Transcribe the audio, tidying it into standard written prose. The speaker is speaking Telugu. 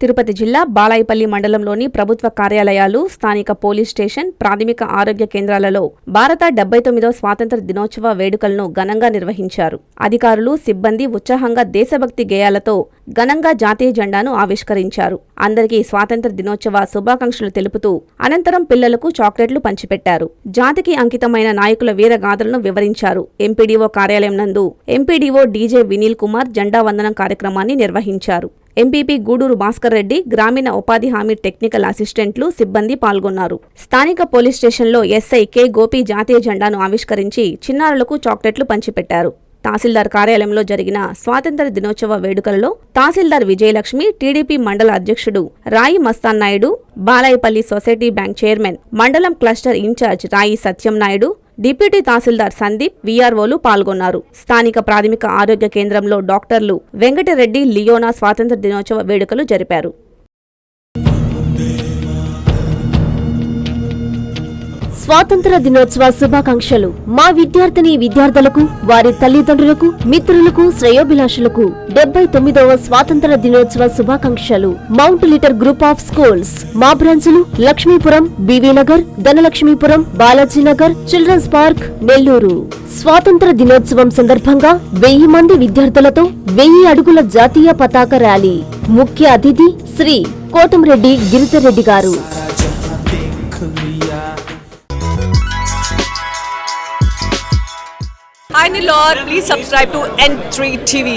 తిరుపతి జిల్లా బాలాయపల్లి మండలంలోని ప్రభుత్వ కార్యాలయాలు, స్థానిక పోలీస్ స్టేషన్, ప్రాథమిక ఆరోగ్య కేంద్రాలలో భారత 79వ స్వాతంత్ర దినోత్సవ వేడుకలను ఘనంగా నిర్వహించారు. అధికారులు, సిబ్బంది ఉత్సాహంగా దేశభక్తి గేయాలతో ఘనంగా జాతీయ జెండాను ఆవిష్కరించారు. అందరికీ స్వాతంత్ర దినోత్సవ శుభాకాంక్షలు తెలుపుతూ అనంతరం పిల్లలకు చాక్లెట్లు పంచిపెట్టారు. జాతికి అంకితమైన నాయకుల వీరగాథలను వివరించారు. ఎంపీడీఓ కార్యాలయం నందు ఎంపీడీఓ డీజే వినీల్ కుమార్ జెండా వందనం కార్యక్రమాన్ని నిర్వహించారు. ఎంపీపీ గూడూరు భాస్కర్ రెడ్డి, గ్రామీణ ఉపాధి హామీ టెక్నికల్ అసిస్టెంట్లు, సిబ్బంది పాల్గొన్నారు. స్థానిక పోలీస్ స్టేషన్లో ఎస్ఐ కె గోపి జాతీయ జెండాను ఆవిష్కరించి చిన్నారులకు చాక్లెట్లు పంచిపెట్టారు. తహసీల్దార్ కార్యాలయంలో జరిగిన స్వాతంత్ర దినోత్సవ వేడుకలలో తహసీల్దార్ విజయలక్ష్మి, టీడీపీ మండల అధ్యక్షుడు రాయి Mastan Naidu, Balayapalli society bank chairman, మండలం క్లస్టర్ ఇన్ఛార్జ్ రాయి సత్యం నాయుడు, డిప్యూటీ తహసీల్దార్ సందీప్, వీఆర్ఓలు పాల్గొన్నారు. స్థానిక ప్రాథమిక ఆరోగ్య కేంద్రంలో డాక్టర్లు వెంకటరెడ్డి, లియోనా స్వాతంత్ర దినోత్సవ వేడుకలు జరిపారు. స్వాతంత్ర దినోత్సవ శుభాకాంక్షలు. మా విద్యార్థులకు, వారి తల్లిదండ్రులకు, మిత్రులకు, శ్రేయోభిలాషులకు 79వ స్వాతంత్ర దినోత్సవ శుభాకాంక్షలు. Mount Litera group of schools, మా బ్రాంచులు Lakshmipuram, BV Nagar, Dhanalakshmipuram, Balajinagar, children's park, Nellore. స్వాతంత్ర దినోత్సవం సందర్భంగా 1000 మంది విద్యార్థులతో 1000 అడుగుల జాతీయ పతాక ర్యాలీ. ముఖ్య అతిథి శ్రీ కోటంరెడ్డి గిరిధర్రెడ్డి గారు. Hi Nilor, please subscribe to N3 TV.